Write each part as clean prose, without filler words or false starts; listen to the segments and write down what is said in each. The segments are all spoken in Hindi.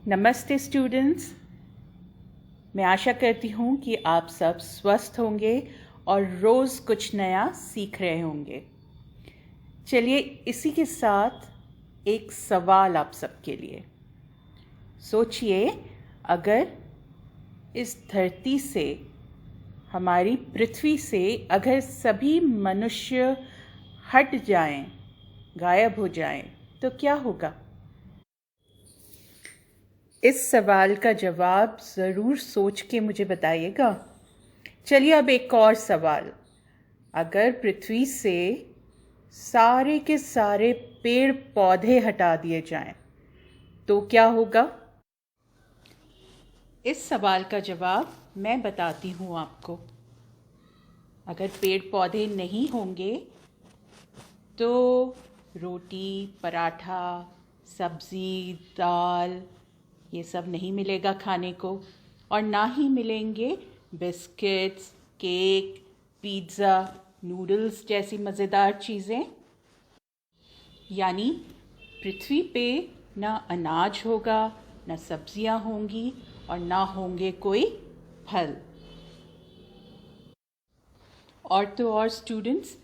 नमस्ते स्टूडेंट्स। मैं आशा करती हूँ कि आप सब स्वस्थ होंगे और रोज़ कुछ नया सीख रहे होंगे। चलिए इसी के साथ एक सवाल आप सबके लिए। सोचिए, अगर इस धरती से, हमारी पृथ्वी से अगर सभी मनुष्य हट जाएं, गायब हो जाएं, तो क्या होगा? इस सवाल का जवाब ज़रूर सोच के मुझे बताइएगा। चलिए अब एक और सवाल। अगर पृथ्वी से सारे के सारे पेड़ पौधे हटा दिए जाएं, तो क्या होगा? इस सवाल का जवाब मैं बताती हूँ आपको। अगर पेड़ पौधे नहीं होंगे तो रोटी, पराठा, सब्ज़ी, दाल ये सब नहीं मिलेगा खाने को, और ना ही मिलेंगे बिस्किट्स, केक, पिज़्ज़ा, नूडल्स जैसी मज़ेदार चीज़ें। यानी पृथ्वी पे ना अनाज होगा, ना सब्जियां होंगी और ना होंगे कोई फल। और तो और स्टूडेंट्स,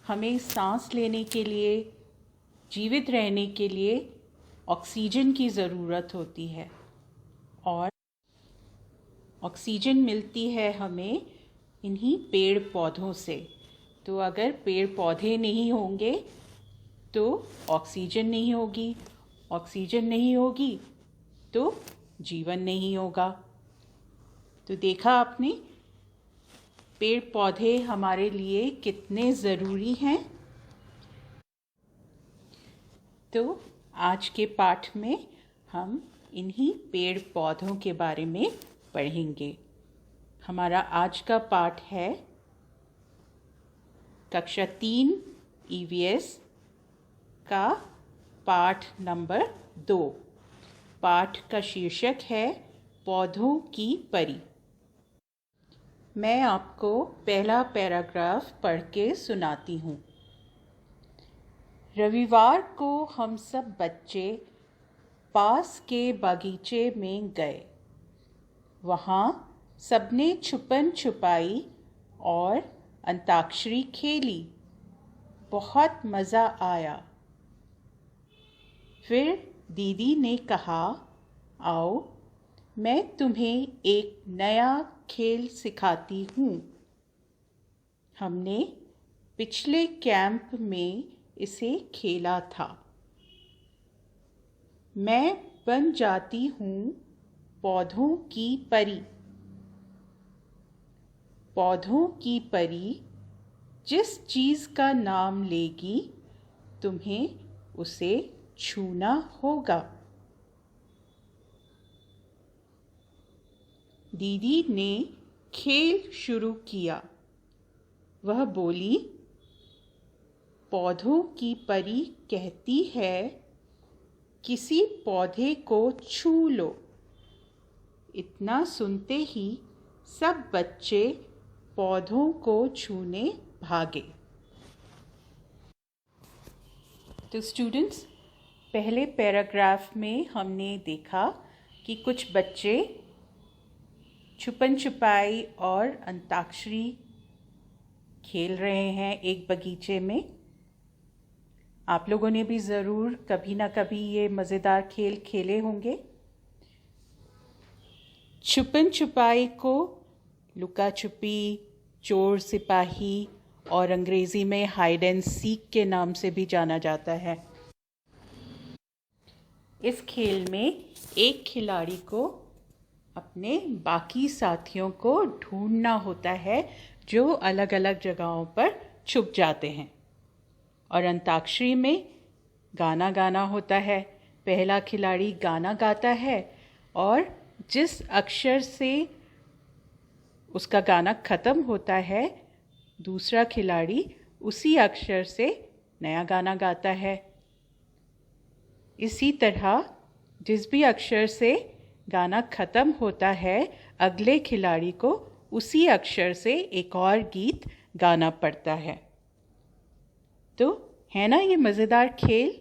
हमें सांस लेने के लिए, जीवित रहने के लिए ऑक्सीजन की ज़रूरत होती है, और ऑक्सीजन मिलती है हमें इन्हीं पेड़ पौधों से। तो अगर पेड़ पौधे नहीं होंगे तो ऑक्सीजन नहीं होगी, ऑक्सीजन नहीं होगी तो जीवन नहीं होगा। तो देखा आपने, पेड़ पौधे हमारे लिए कितने ज़रूरी हैं। तो आज के पाठ में हम इन्हीं पेड़ पौधों के बारे में पढ़ेंगे। हमारा आज का पाठ है कक्षा 3 EVS का पाठ नंबर 2। पाठ का शीर्षक है पौधों की परी। मैं आपको पहला पैराग्राफ पढ़ के सुनाती हूँ। रविवार को हम सब बच्चे पास के बागीचे में गए। वहाँ सबने छुपन छुपाई और अंताक्षरी खेली। बहुत मज़ा आया। फिर दीदी ने कहा, आओ मैं तुम्हें एक नया खेल सिखाती हूँ। हमने पिछले कैंप में इसे खेला था। मैं बन जाती हूँ पौधों की परी। पौधों की परी जिस चीज़ का नाम लेगी, तुम्हें उसे छूना होगा। दीदी ने खेल शुरू किया। वह बोली, पौधों की परी कहती है, किसी पौधे को छू लो। इतना सुनते ही सब बच्चे पौधों को छूने भागे। तो स्टूडेंट्स, पहले पैराग्राफ में हमने देखा कि कुछ बच्चे छुपन छुपाई और अंताक्षरी खेल रहे हैं एक बगीचे में। आप लोगों ने भी ज़रूर कभी ना कभी ये मज़ेदार खेल खेले होंगे। छुपन छुपाई को लुका छुपी, चोर सिपाही और अंग्रेज़ी में हाइड एंड सीक के नाम से भी जाना जाता है। इस खेल में एक खिलाड़ी को अपने बाकी साथियों को ढूंढना होता है जो अलग अलग जगहों पर छुप जाते हैं। और अंताक्षरी में गाना गाना होता है। पहला खिलाड़ी गाना गाता है और जिस अक्षर से उसका गाना ख़त्म होता है, दूसरा खिलाड़ी उसी अक्षर से नया गाना गाता है। इसी तरह जिस भी अक्षर से गाना ख़त्म होता है, अगले खिलाड़ी को उसी अक्षर से एक और गीत गाना पड़ता है। तो है ना ये मज़ेदार खेल।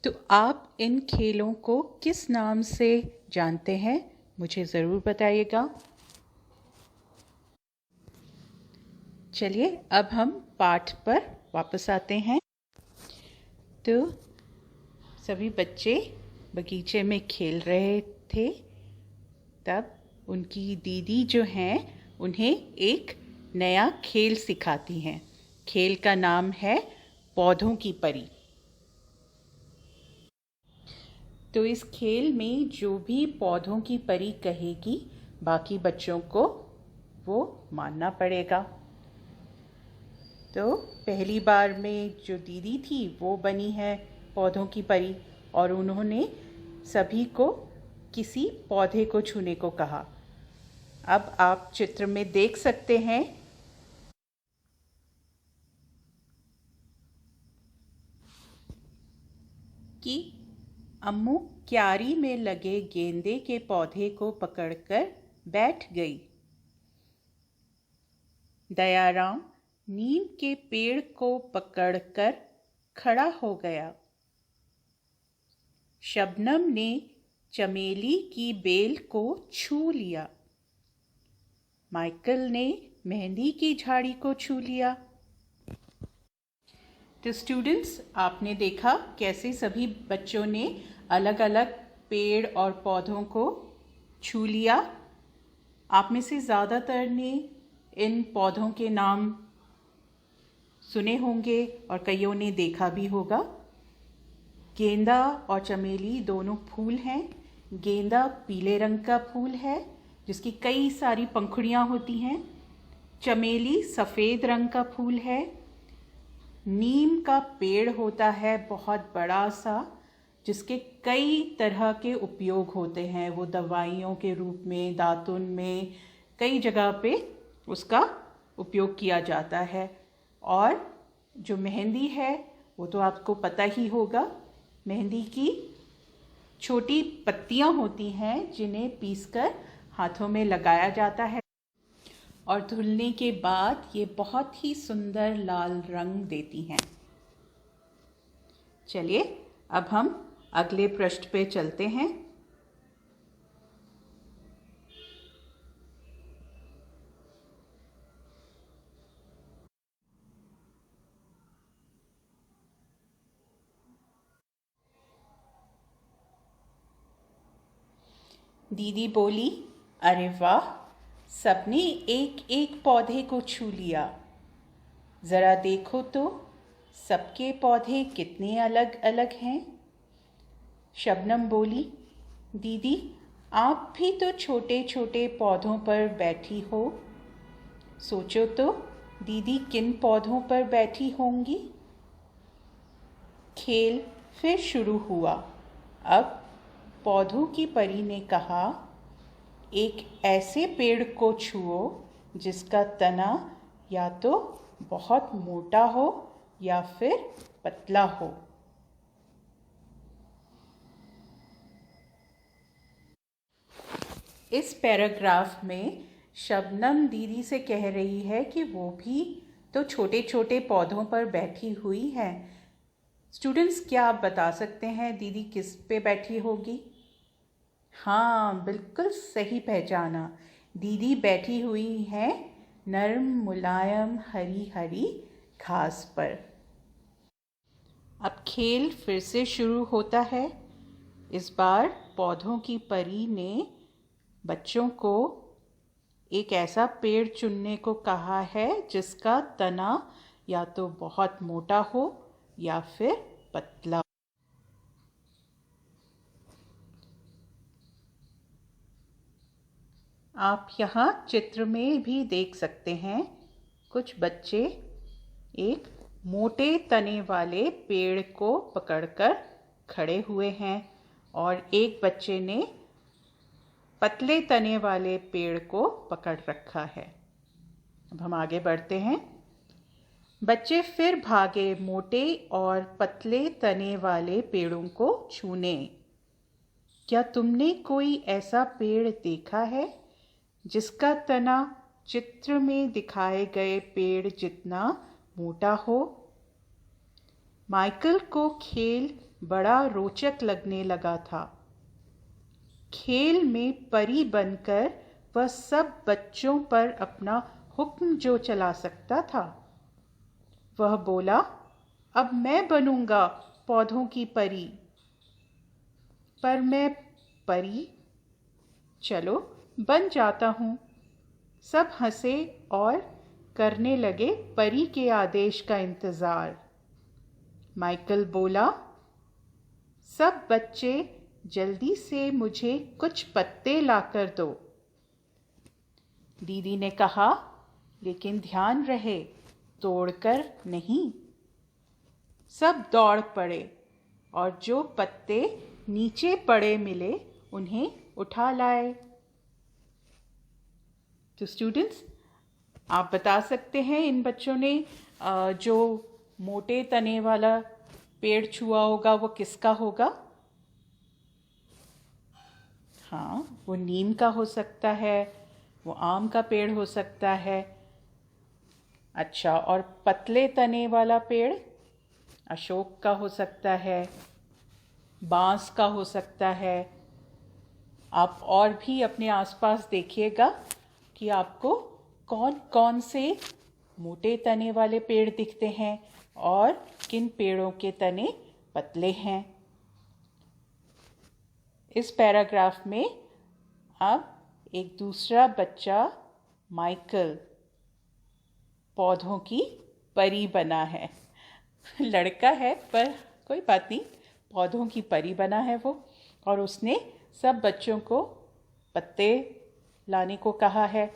तो आप इन खेलों को किस नाम से जानते हैं, मुझे ज़रूर बताइएगा। चलिए अब हम पाठ पर वापस आते हैं। तो सभी बच्चे बगीचे में खेल रहे थे, तब उनकी दीदी जो हैं उन्हें एक नया खेल सिखाती हैं। खेल का नाम है पौधों की परी। तो इस खेल में जो भी पौधों की परी कहेगी, बाकी बच्चों को वो मानना पड़ेगा। तो पहली बार में जो दीदी थी वो बनी है पौधों की परी, और उन्होंने सभी को किसी पौधे को छूने को कहा। अब आप चित्र में देख सकते हैं कि अम्मू क्यारी में लगे गेंदे के पौधे को पकड़कर बैठ गई। दयाराम नीम के पेड़ को पकड़कर खड़ा हो गया। शबनम ने चमेली की बेल को छू लिया। माइकल ने मेहंदी की झाड़ी को छू लिया। तो स्टूडेंट्स, आपने देखा कैसे सभी बच्चों ने अलग अलग पेड़ और पौधों को छू लिया। आप में से ज़्यादातर ने इन पौधों के नाम सुने होंगे और कईयों ने देखा भी होगा। गेंदा और चमेली दोनों फूल हैं। गेंदा पीले रंग का फूल है जिसकी कई सारी पंखुड़ियाँ होती हैं। चमेली सफ़ेद रंग का फूल है। नीम का पेड़ होता है बहुत बड़ा सा, जिसके कई तरह के उपयोग होते हैं। वो दवाइयों के रूप में, दातुन में, कई जगह पे उसका उपयोग किया जाता है। और जो मेहंदी है वो तो आपको पता ही होगा। मेहंदी की छोटी पत्तियां होती हैं जिन्हें पीसकर हाथों में लगाया जाता है और धुलने के बाद ये बहुत ही सुंदर लाल रंग देती हैं। चलिए अब हम अगले पृष्ठ पे चलते हैं। दीदी बोली, अरे वाह, सबने एक एक पौधे को छू लिया। ज़रा देखो तो सबके पौधे कितने अलग अलग हैं। शबनम बोली, दीदी आप भी तो छोटे छोटे पौधों पर बैठी हो। सोचो तो दीदी किन पौधों पर बैठी होंगी। खेल फिर शुरू हुआ। अब पौधों की परी ने कहा, एक ऐसे पेड़ को छुओ जिसका तना या तो बहुत मोटा हो या फिर पतला हो। इस पैराग्राफ में शबनम दीदी से कह रही है कि वो भी तो छोटे छोटे पौधों पर बैठी हुई है। स्टूडेंट्स, क्या आप बता सकते हैं दीदी किस पे बैठी होगी? हाँ, बिल्कुल सही पहचाना। दीदी बैठी हुई हैं नर्म मुलायम हरी हरी घास पर। अब खेल फिर से शुरू होता है। इस बार पौधों की परी ने बच्चों को एक ऐसा पेड़ चुनने को कहा है जिसका तना या तो बहुत मोटा हो या फिर पतला। आप यहाँ चित्र में भी देख सकते हैं कुछ बच्चे एक मोटे तने वाले पेड़ को पकड़कर खड़े हुए हैं और एक बच्चे ने पतले तने वाले पेड़ को पकड़ रखा है। अब हम आगे बढ़ते हैं। बच्चे फिर भागे मोटे और पतले तने वाले पेड़ों को छूने। क्या तुमने कोई ऐसा पेड़ देखा है जिसका तना चित्र में दिखाए गए पेड़ जितना मोटा हो? माइकल को खेल बड़ा रोचक लगने लगा था। खेल में परी बनकर वह सब बच्चों पर अपना हुक्म जो चला सकता था। वह बोला, अब मैं बनूंगा पौधों की परी। पर मैं परी? चलो बन जाता हूँ। सब हंसे और करने लगे परी के आदेश का इंतजार। माइकल बोला, सब बच्चे जल्दी से मुझे कुछ पत्ते लाकर दो। दीदी ने कहा, लेकिन ध्यान रहे, तोड़कर नहीं। सब दौड़ पड़े और जो पत्ते नीचे पड़े मिले उन्हें उठा लाए। तो स्टूडेंट्स, आप बता सकते हैं इन बच्चों ने जो मोटे तने वाला पेड़ छुआ होगा वो किसका होगा? हाँ, वो नीम का हो सकता है, वो आम का पेड़ हो सकता है। अच्छा, और पतले तने वाला पेड़ अशोक का हो सकता है, बांस का हो सकता है। आप और भी अपने आसपास देखिएगा कि आपको कौन कौन से मोटे तने वाले पेड़ दिखते हैं और किन पेड़ों के तने पतले हैं। इस पैराग्राफ में अब एक दूसरा बच्चा माइकल पौधों की परी बना है। लड़का है पर कोई बात नहीं, पौधों की परी बना है वो। और उसने सब बच्चों को पत्ते लाने को कहा है।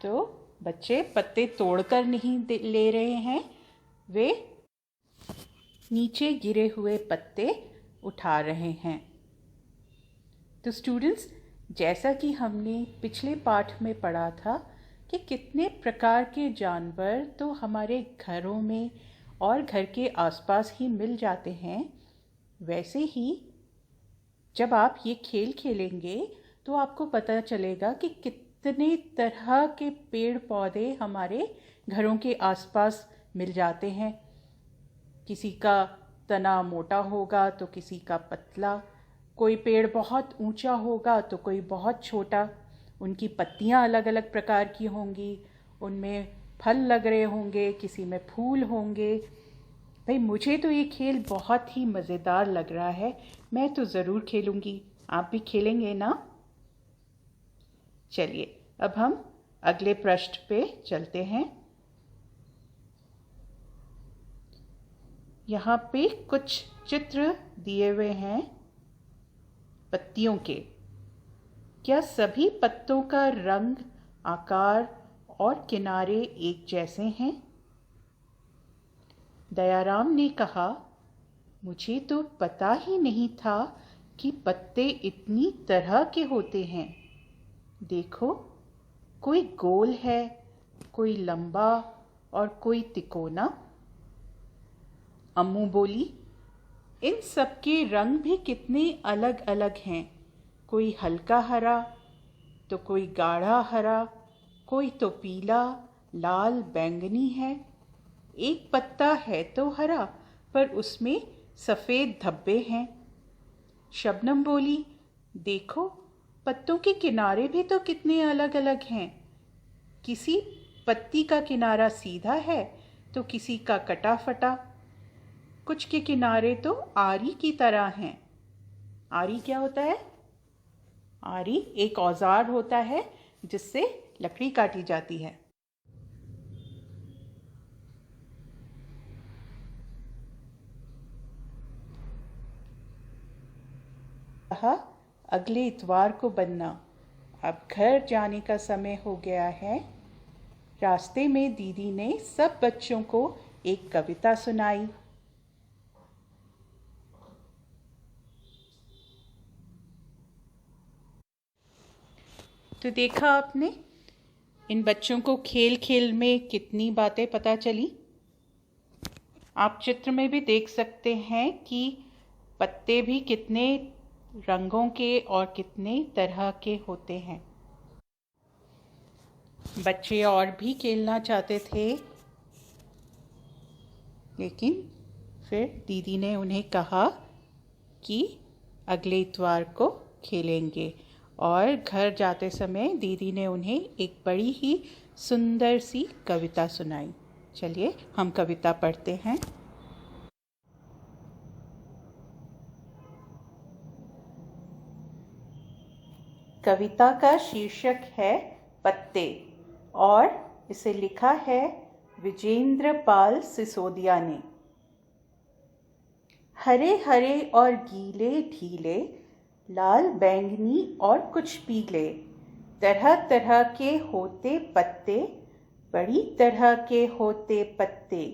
तो बच्चे पत्ते तोड़कर नहीं ले रहे हैं, वे नीचे गिरे हुए पत्ते उठा रहे हैं। तो स्टूडेंट्स, जैसा कि हमने पिछले पाठ में पढ़ा था कि कितने प्रकार के जानवर तो हमारे घरों में और घर के आसपास ही मिल जाते हैं, वैसे ही जब आप ये खेल खेलेंगे तो आपको पता चलेगा कि कितने तरह के पेड़ पौधे हमारे घरों के आसपास मिल जाते हैं। किसी का तना मोटा होगा तो किसी का पतला, कोई पेड़ बहुत ऊंचा होगा तो कोई बहुत छोटा। उनकी पत्तियां अलग अलग प्रकार की होंगी, उनमें फल लग रहे होंगे, किसी में फूल होंगे। भाई, मुझे तो ये खेल बहुत ही मज़ेदार लग रहा है। मैं तो ज़रूर खेलूँगी। आप भी खेलेंगे ना? चलिए, अब हम अगले पृष्ठ पे चलते हैं। यहाँ पे कुछ चित्र दिए हुए हैं पत्तियों के। क्या सभी पत्तों का रंग, आकार और किनारे एक जैसे हैं? दयाराम ने कहा, मुझे तो पता ही नहीं था कि पत्ते इतनी तरह के होते हैं। देखो, कोई गोल है, कोई लंबा और कोई तिकोना। अम्मू बोली, इन सब के रंग भी कितने अलग अलग हैं। कोई हल्का हरा तो कोई गाढ़ा हरा, कोई तो पीला, लाल, बैंगनी है। एक पत्ता है तो हरा पर उसमें सफ़ेद धब्बे हैं। शबनम बोली, देखो, पत्तों के किनारे भी तो कितने अलग अलग हैं। किसी पत्ती का किनारा सीधा है तो किसी का कटा फटा। कुछ के किनारे तो आरी की तरह हैं। आरी क्या होता है? आरी एक औजार होता है जिससे लकड़ी काटी जाती है। कहा, अगले इतवार को बनना। अब घर जाने का समय हो गया है। रास्ते में दीदी ने सब बच्चों को एक कविता सुनाई। तो देखा आपने, इन बच्चों को खेल खेल में कितनी बातें पता चली। आप चित्र में भी देख सकते हैं कि पत्ते भी कितने रंगों के और कितने तरह के होते हैं। बच्चे और भी खेलना चाहते थे, लेकिन फिर दीदी ने उन्हें कहा कि अगले इतवार को खेलेंगे, और घर जाते समय दीदी ने उन्हें एक बड़ी ही सुंदर सी कविता सुनाई। चलिए हम कविता पढ़ते हैं। कविता का शीर्षक है पत्ते, और इसे लिखा है विजेंद्र पाल सिसोदिया ने। हरे हरे और गीले ढीले, लाल बैंगनी और कुछ पीले, तरह तरह के होते पत्ते, बड़ी तरह के होते पत्ते।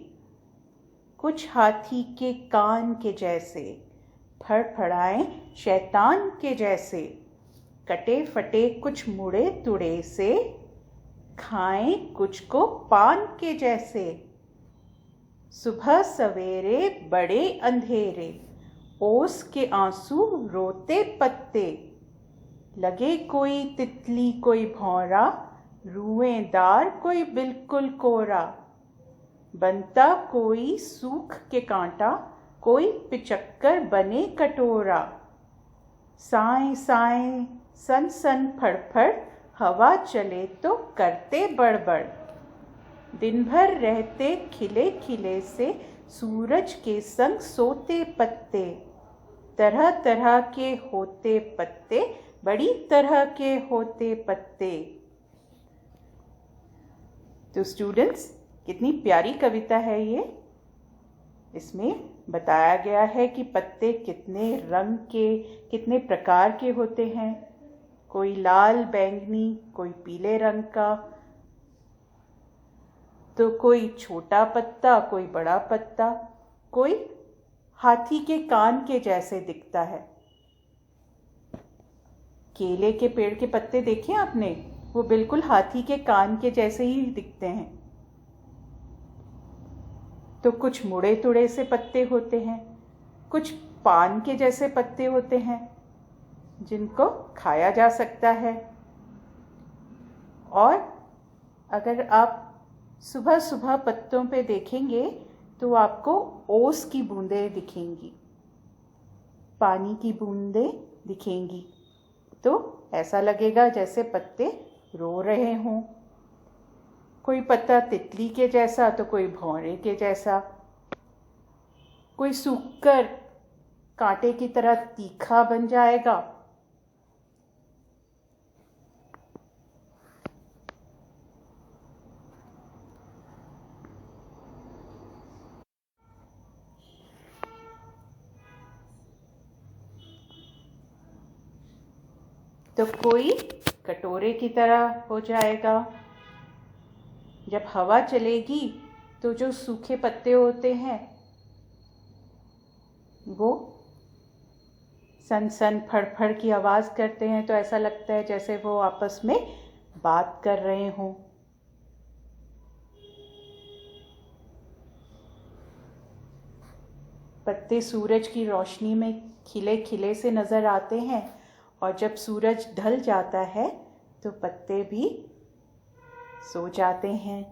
कुछ हाथी के कान के जैसे, फड़फड़ाएं शैतान के जैसे, कटे फटे कुछ मुड़े तुड़े से, खाएं कुछ को पान के जैसे। सुबह सवेरे बड़े अंधेरे, ओस के आंसू रोते पत्ते। लगे कोई तितली कोई भौरा, रुएदार कोई बिल्कुल कोरा। बनता कोई सूख के कांटा, कोई पिचक्कर बने कटोरा। साएं साएं सन सन फड़फड़, हवा चले तो करते बड़बड़। दिन भर रहते खिले खिले से, सूरज के संग सोते पत्ते। तरह तरह के होते पत्ते, बड़ी तरह के होते पत्ते। तो स्टूडेंट्स, कितनी प्यारी कविता है ये। इसमें बताया गया है कि पत्ते कितने रंग के, कितने प्रकार के होते हैं। कोई लाल बैंगनी, कोई पीले रंग का, तो कोई छोटा पत्ता, कोई बड़ा पत्ता, कोई हाथी के कान के जैसे दिखता है। केले के पेड़ के पत्ते देखे आपने? वो बिल्कुल हाथी के कान के जैसे ही दिखते हैं। तो कुछ मुड़े तुड़े से पत्ते होते हैं, कुछ पान के जैसे पत्ते होते हैं जिनको खाया जा सकता है। और अगर आप सुबह सुबह पत्तों पे देखेंगे तो आपको ओस की बूंदें दिखेंगी, पानी की बूंदें दिखेंगी। तो ऐसा लगेगा जैसे पत्ते रो रहे हों। कोई पत्ता तितली के जैसा तो कोई भौरे के जैसा, कोई सूखकर कांटे की तरह तीखा बन जाएगा, तो कोई कटोरे की तरह हो जाएगा। जब हवा चलेगी तो जो सूखे पत्ते होते हैं वो सन सन फड़फड़ की आवाज़ करते हैं, तो ऐसा लगता है जैसे वो आपस में बात कर रहे हों। पत्ते सूरज की रोशनी में खिले खिले से नज़र आते हैं, और जब सूरज ढल जाता है तो पत्ते भी सो जाते हैं।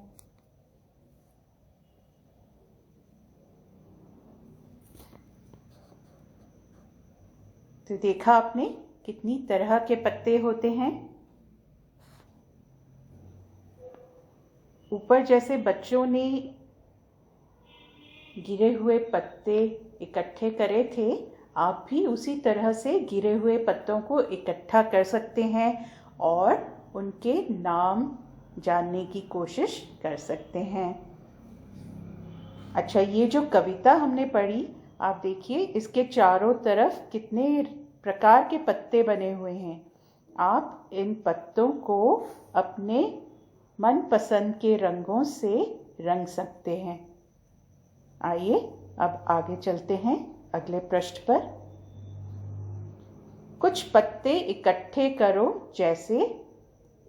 तो देखा आपने कितनी तरह के पत्ते होते हैं। ऊपर जैसे बच्चों ने गिरे हुए पत्ते इकट्ठे करे थे, आप भी उसी तरह से गिरे हुए पत्तों को इकट्ठा कर सकते हैं और उनके नाम जानने की कोशिश कर सकते हैं। अच्छा, ये जो कविता हमने पढ़ी, आप देखिए इसके चारों तरफ कितने प्रकार के पत्ते बने हुए हैं। आप इन पत्तों को अपने मनपसंद के रंगों से रंग सकते हैं। आइए अब आगे चलते हैं अगले पृष्ठ पर। कुछ पत्ते इकट्ठे करो जैसे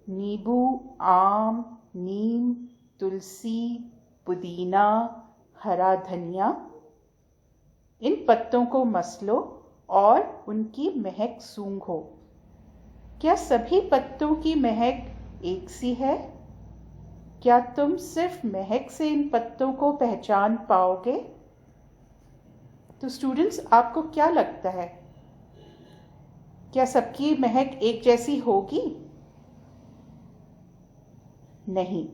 नींबू, आम, नीम, तुलसी, पुदीना, हरा धनिया। इन पत्तों को मसलो और उनकी महक सूंघो। क्या सभी पत्तों की महक एक सी है? क्या तुम सिर्फ महक से इन पत्तों को पहचान पाओगे? तो स्टूडेंट्स, आपको क्या लगता है, क्या सबकी महक एक जैसी होगी? नहीं,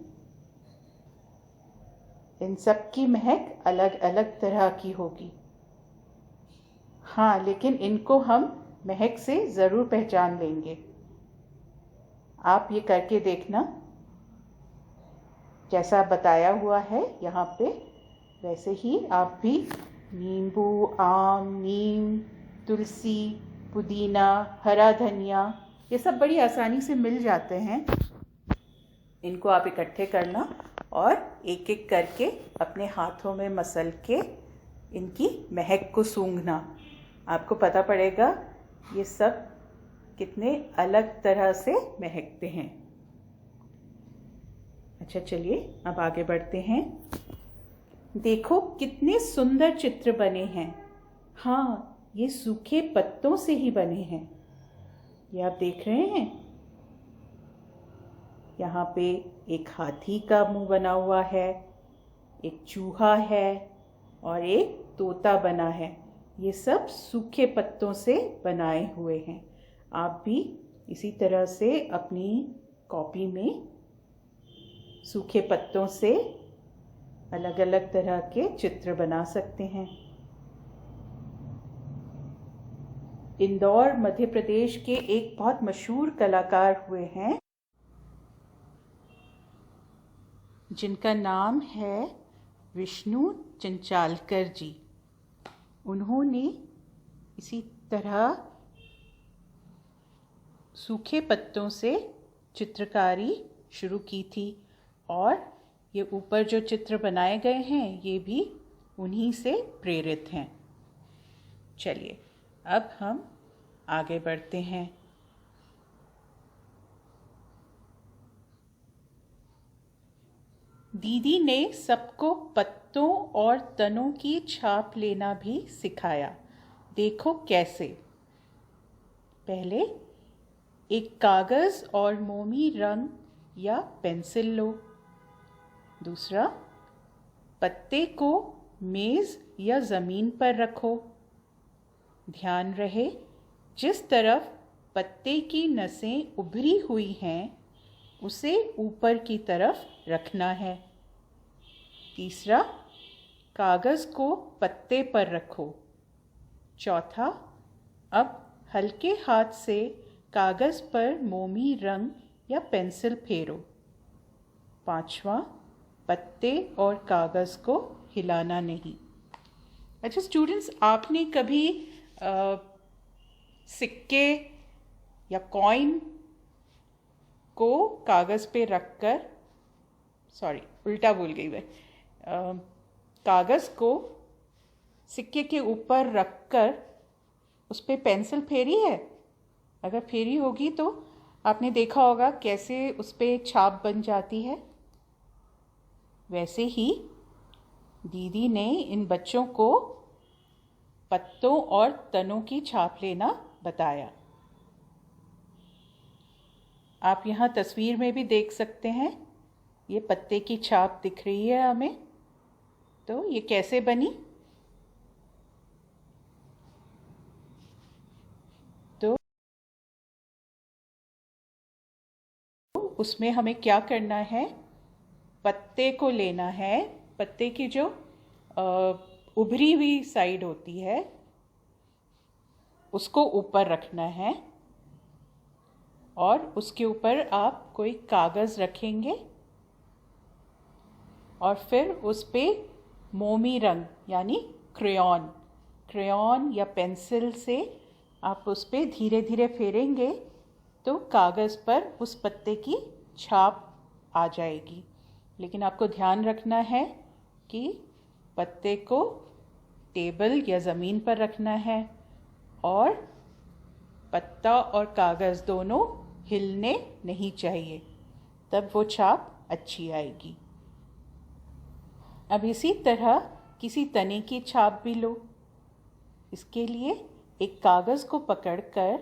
इन सब की महक अलग अलग तरह की होगी। हाँ, लेकिन इनको हम महक से ज़रूर पहचान लेंगे। आप ये करके देखना, जैसा बताया हुआ है यहाँ पे, वैसे ही आप भी नींबू, आम, नीम, तुलसी, पुदीना, हरा धनिया, ये सब बड़ी आसानी से मिल जाते हैं। इनको आप इकट्ठे करना और एक एक करके अपने हाथों में मसल के इनकी महक को सूंघना। आपको पता पड़ेगा ये सब कितने अलग तरह से महकते हैं। अच्छा, चलिए अब आगे बढ़ते हैं। देखो कितने सुंदर चित्र बने हैं। हाँ, ये सूखे पत्तों से ही बने हैं। ये आप देख रहे हैं, यहाँ पे एक हाथी का मुंह बना हुआ है, एक चूहा है और एक तोता बना है। ये सब सूखे पत्तों से बनाए हुए हैं। आप भी इसी तरह से अपनी कॉपी में सूखे पत्तों से अलग अलग तरह के चित्र बना सकते हैं। इंदौर मध्य प्रदेश के एक बहुत मशहूर कलाकार हुए हैं जिनका नाम है विष्णु चंचालकर जी। उन्होंने इसी तरह सूखे पत्तों से चित्रकारी शुरू की थी और ये ऊपर जो चित्र बनाए गए हैं ये भी उन्हीं से प्रेरित हैं। चलिए अब हम आगे बढ़ते हैं। दीदी ने सबको पत्तों और तनों की छाप लेना भी सिखाया। देखो कैसे। पहले एक कागज़ और मोमी रंग या पेंसिल लो। दूसरा, पत्ते को मेज़ या ज़मीन पर रखो। ध्यान रहे, जिस तरफ पत्ते की नसें उभरी हुई हैं उसे ऊपर की तरफ रखना है। तीसरा, कागज़ को पत्ते पर रखो। चौथा, अब हल्के हाथ से कागज़ पर मोमी रंग या पेंसिल फेरो। पांचवा, पत्ते और कागज़ को हिलाना नहीं। अच्छा स्टूडेंट्स, आपने कभी सिक्के या कॉइन को कागज़ पे रखकर, सॉरी उल्टा बोल गई मैं, कागज़ को सिक्के के ऊपर रखकर उस पर पेंसिल फेरी है? अगर फेरी होगी तो आपने देखा होगा कैसे उस पर छाप बन जाती है। वैसे ही दीदी ने इन बच्चों को पत्तों और तनों की छाप लेना बताया। आप यहाँ तस्वीर में भी देख सकते हैं, ये पत्ते की छाप दिख रही है हमें। तो ये कैसे बनी? तो उसमें हमें क्या करना है, पत्ते को लेना है, पत्ते की जो उभरी हुई साइड होती है उसको ऊपर रखना है और उसके ऊपर आप कोई कागज़ रखेंगे और फिर उस पर मोमी रंग यानी क्रेयॉन या पेंसिल से आप उस पर धीरे धीरे फेरेंगे तो कागज़ पर उस पत्ते की छाप आ जाएगी। लेकिन आपको ध्यान रखना है कि पत्ते को टेबल या ज़मीन पर रखना है और पत्ता और कागज़ दोनों हिलने नहीं चाहिए, तब वो छाप अच्छी आएगी। अब इसी तरह किसी तने की छाप भी लो। इसके लिए एक कागज़ को पकड़कर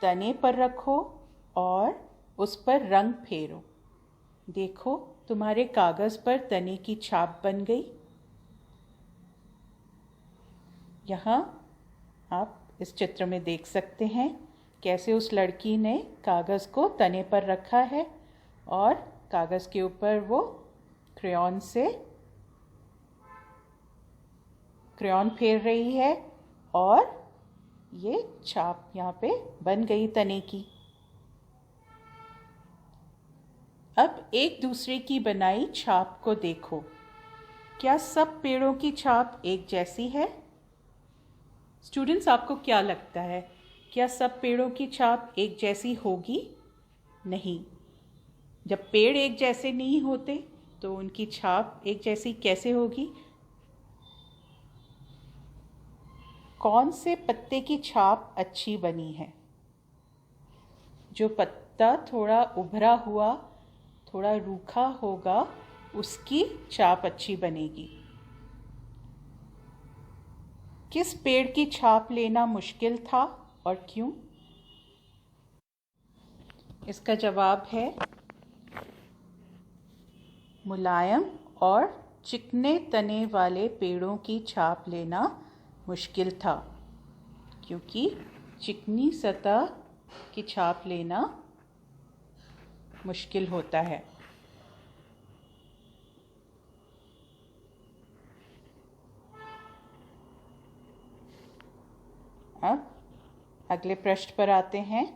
तने पर रखो और उस पर रंग फेरो। देखो तुम्हारे कागज़ पर तने की छाप बन गई। यहाँ आप इस चित्र में देख सकते हैं कैसे उस लड़की ने कागज़ को तने पर रखा है और कागज़ के ऊपर वो क्रेयॉन से क्रेयॉन फेर रही है और ये छाप यहाँ पे बन गई तने की। अब एक दूसरे की बनाई छाप को देखो। क्या सब पेड़ों की छाप एक जैसी है? स्टूडेंट्स, आपको क्या लगता है, क्या सब पेड़ों की छाप एक जैसी होगी? नहीं। जब पेड़ एक जैसे नहीं होते तो उनकी छाप एक जैसी कैसे होगी? कौन से पत्ते की छाप अच्छी बनी है? जो पत्ता थोड़ा उभरा हुआ, थोड़ा रूखा होगा, उसकी छाप अच्छी बनेगी। किस पेड़ की छाप लेना मुश्किल था और क्यों? इसका जवाब है मुलायम और चिकने तने वाले पेड़ों की छाप लेना मुश्किल था, क्योंकि चिकनी सतह की छाप लेना मुश्किल होता है। अब अगले प्रश्न पर आते हैं।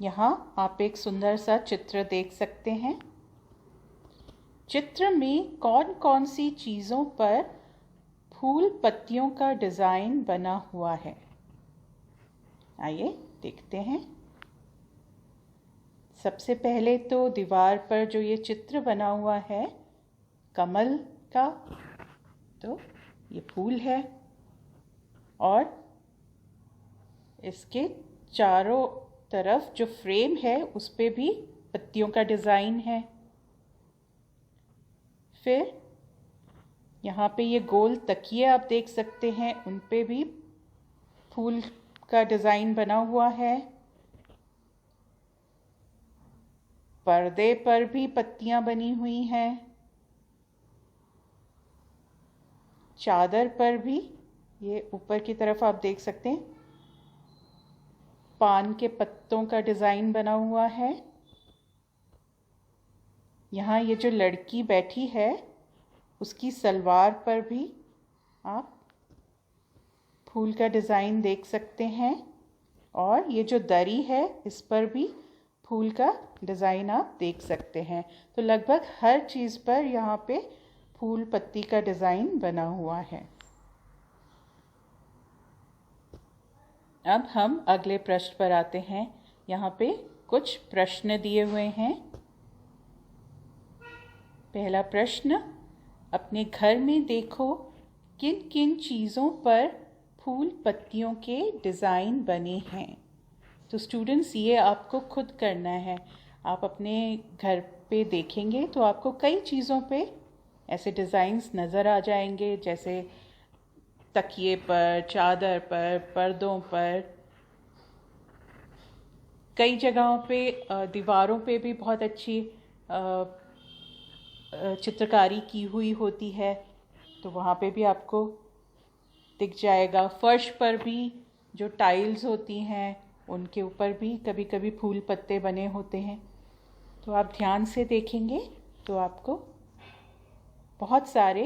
यहाँ आप एक सुंदर सा चित्र देख सकते हैं। चित्र में कौन कौन सी चीज़ों पर फूल पत्तियों का डिज़ाइन बना हुआ है? आइए देखते हैं। सबसे पहले तो दीवार पर जो ये चित्र बना हुआ है कमल का, तो ये फूल है और इसके चारों तरफ जो फ्रेम है उस पे भी पत्तियों का डिज़ाइन है। फिर यहाँ पे ये गोल तकिए आप देख सकते हैं, उन पे भी फूल का डिज़ाइन बना हुआ है। पर्दे पर भी पत्तियाँ बनी हुई हैं। चादर पर भी ये ऊपर की तरफ आप देख सकते हैं पान के पत्तों का डिज़ाइन बना हुआ है। यहाँ ये जो लड़की बैठी है उसकी सलवार पर भी आप फूल का डिज़ाइन देख सकते हैं और ये जो दरी है इस पर भी फूल का डिज़ाइन आप देख सकते हैं। तो लगभग हर चीज़ पर यहाँ पे फूल पत्ती का डिज़ाइन बना हुआ है। अब हम अगले प्रश्न पर आते हैं। यहाँ पे कुछ प्रश्न दिए हुए हैं। पहला प्रश्न, अपने घर में देखो किन किन चीज़ों पर फूल पत्तियों के डिज़ाइन बने हैं। तो स्टूडेंट्स, ये आपको खुद करना है। आप अपने घर पे देखेंगे तो आपको कई चीज़ों पे ऐसे डिज़ाइंस नज़र आ जाएंगे, जैसे तकिए पर, चादर पर, पर्दों पर। कई जगहों पे दीवारों पे भी बहुत अच्छी चित्रकारी की हुई होती है, तो वहाँ पे भी आपको दिख जाएगा। फर्श पर भी जो टाइल्स होती हैं उनके ऊपर भी कभी कभी फूल पत्ते बने होते हैं। तो आप ध्यान से देखेंगे तो आपको बहुत सारे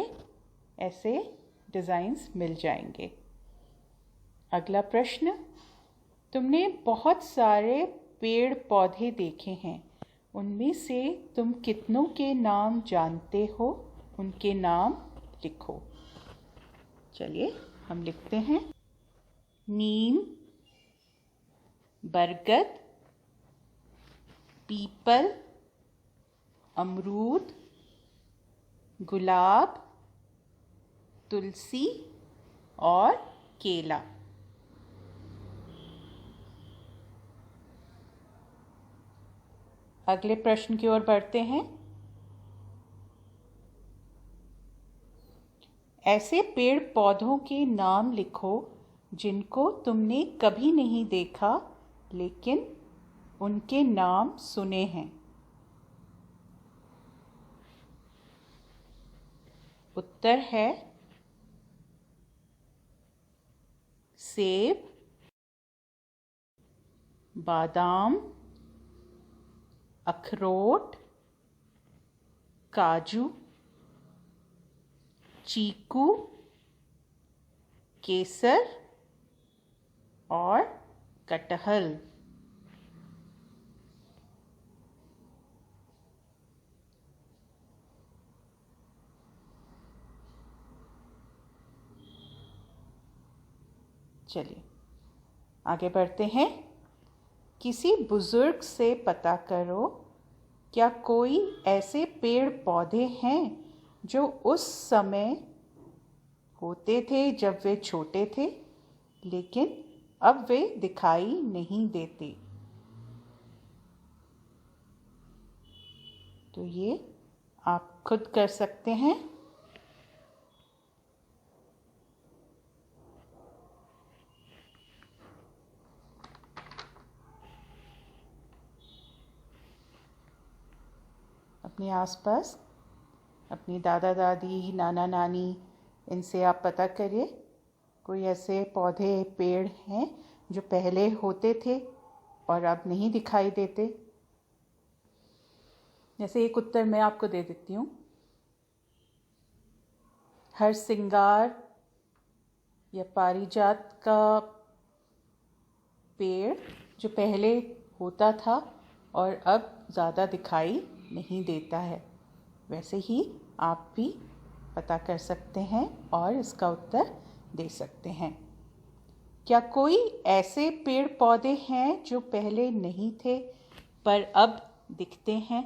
ऐसे डिज़ाइंस मिल जाएंगे। अगला प्रश्न, तुमने बहुत सारे पेड़ पौधे देखे हैं, उनमें से तुम कितनों के नाम जानते हो? उनके नाम लिखो। चलिए हम लिखते हैं। नीम, बरगद, पीपल, अमरूद, गुलाब, तुलसी और केला। अगले प्रश्न की ओर बढ़ते हैं। ऐसे पेड़ पौधों के नाम लिखो जिनको तुमने कभी नहीं देखा लेकिन उनके नाम सुने हैं। उत्तर है सेब, बादाम, अखरोट, काजू, चीकू, केसर और कटहल। चलिए आगे बढ़ते हैं। किसी बुजुर्ग से पता करो, क्या कोई ऐसे पेड़ पौधे हैं जो उस समय होते थे जब वे छोटे थे, लेकिन अब वे दिखाई नहीं देते? तो ये आप खुद कर सकते हैं। अपने आसपास अपनी दादा दादी, नाना नानी, इनसे आप पता करिए कोई ऐसे पौधे पेड़ हैं जो पहले होते थे और अब नहीं दिखाई देते। जैसे एक उत्तर मैं आपको दे देती हूँ। हरसिंगार या पारिजात का पेड़ जो पहले होता था और अब ज़्यादा दिखाई नहीं देता है, वैसे ही आप भी पता कर सकते हैं और इसका उत्तर दे सकते हैं। क्या कोई ऐसे पेड़ पौधे हैं जो पहले नहीं थे पर अब दिखते हैं?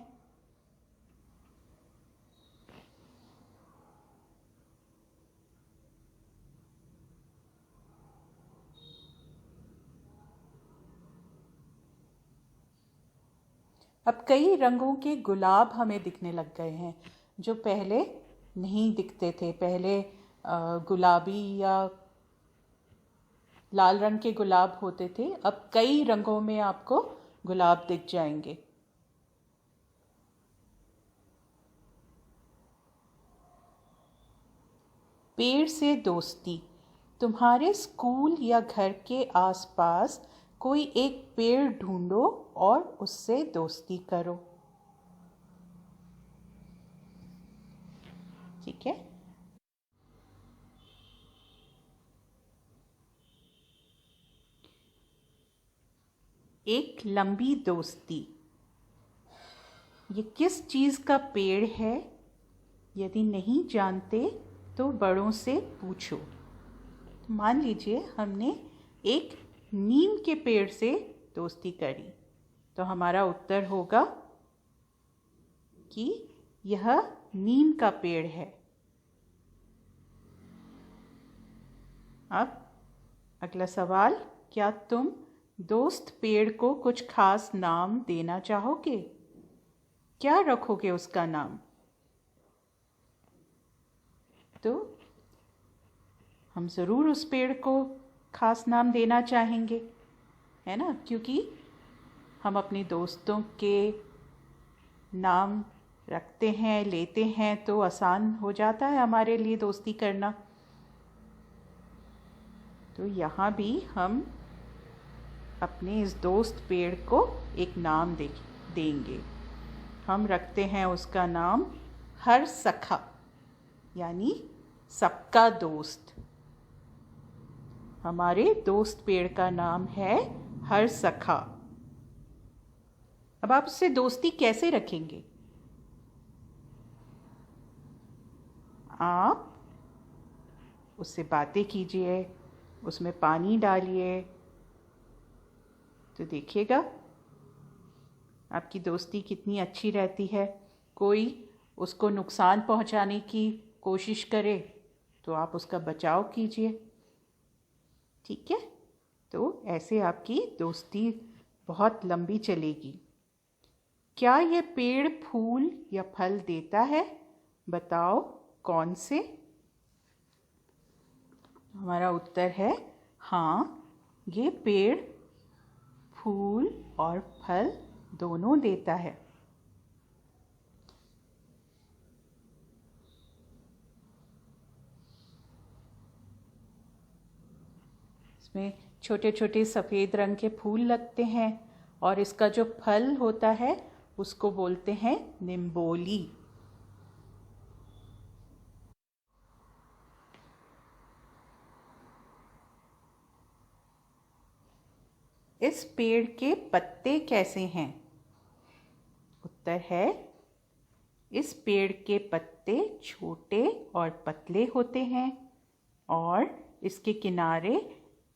अब कई रंगों के गुलाब हमें दिखने लग गए हैं जो पहले नहीं दिखते थे। पहले गुलाबी या लाल रंग के गुलाब होते थे, अब कई रंगों में आपको गुलाब दिख जाएंगे। पेड़ से दोस्ती। तुम्हारे स्कूल या घर के आसपास कोई एक पेड़ ढूंढो और उससे दोस्ती करो। ठीक है। एक लंबी दोस्ती। ये किस चीज़ का पेड़ है? यदि नहीं जानते तो बड़ों से पूछो। मान लीजिए हमने एक नीम के पेड़ से दोस्ती करी, तो हमारा उत्तर होगा कि यह नीम का पेड़ है। अब अगला सवाल, क्या तुम दोस्त पेड़ को कुछ खास नाम देना चाहोगे? क्या रखोगे उसका नाम? तो हम ज़रूर उस पेड़ को खास नाम देना चाहेंगे, है ना? क्योंकि हम अपने दोस्तों के नाम रखते हैं, लेते हैं, तो आसान हो जाता है हमारे लिए दोस्ती करना। तो यहाँ भी हम अपने इस दोस्त पेड़ को एक नाम देंगे। हम रखते हैं उसका नाम हर सखा, यानी सबका दोस्त। हमारे दोस्त पेड़ का नाम है हर सखा। अब आप उससे दोस्ती कैसे रखेंगे? आप उससे बातें कीजिए, उसमें पानी डालिए, तो देखिएगा आपकी दोस्ती कितनी अच्छी रहती है। कोई उसको नुकसान पहुंचाने की कोशिश करे तो आप उसका बचाव कीजिए। ठीक है? तो ऐसे आपकी दोस्ती बहुत लंबी चलेगी। क्या ये पेड़ फूल या फल देता है? बताओ कौन से? हमारा उत्तर है हाँ, ये पेड़ फूल और फल दोनों देता है। इसमें छोटे छोटे सफ़ेद रंग के फूल लगते हैं और इसका जो फल होता है उसको बोलते हैं निम्बोली। इस पेड़ के पत्ते कैसे हैं? उत्तर है, इस पेड़ के पत्ते छोटे और पतले होते हैं और इसके किनारे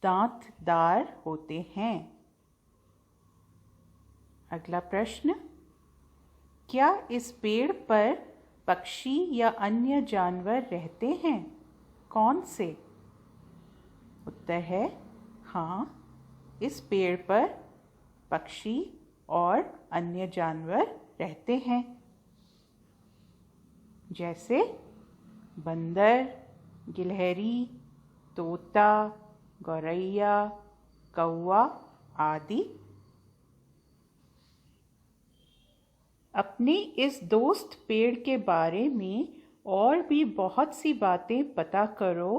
दांतदार होते हैं। अगला प्रश्न, क्या इस पेड़ पर पक्षी या अन्य जानवर रहते हैं? कौन से? उत्तर है, हाँ, इस पेड़ पर पक्षी और अन्य जानवर रहते हैं, जैसे बंदर, गिलहरी, तोता, गौरैया, कौवा आदि। अपने इस दोस्त पेड़ के बारे में और भी बहुत सी बातें पता करो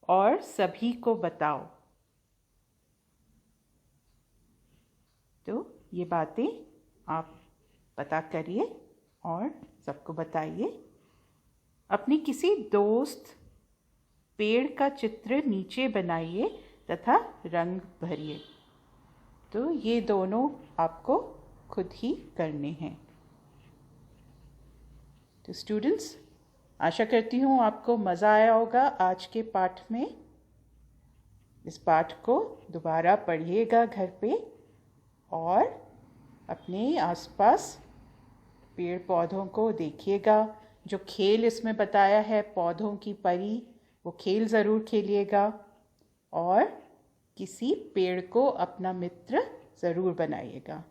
और सभी को बताओ। तो ये बातें आप पता करिए और सबको बताइए। अपने किसी दोस्त पेड़ का चित्र नीचे बनाइए तथा रंग भरिए। तो ये दोनों आपको खुद ही करने हैं। तो स्टूडेंट्स, आशा करती हूँ आपको मज़ा आया होगा आज के पाठ में। इस पाठ को दोबारा पढ़िएगा घर पे और अपने आसपास पेड़ पौधों को देखिएगा। जो खेल इसमें बताया है पौधों की परी, वो खेल ज़रूर खेलिएगा और किसी पेड़ को अपना मित्र ज़रूर बनाइएगा।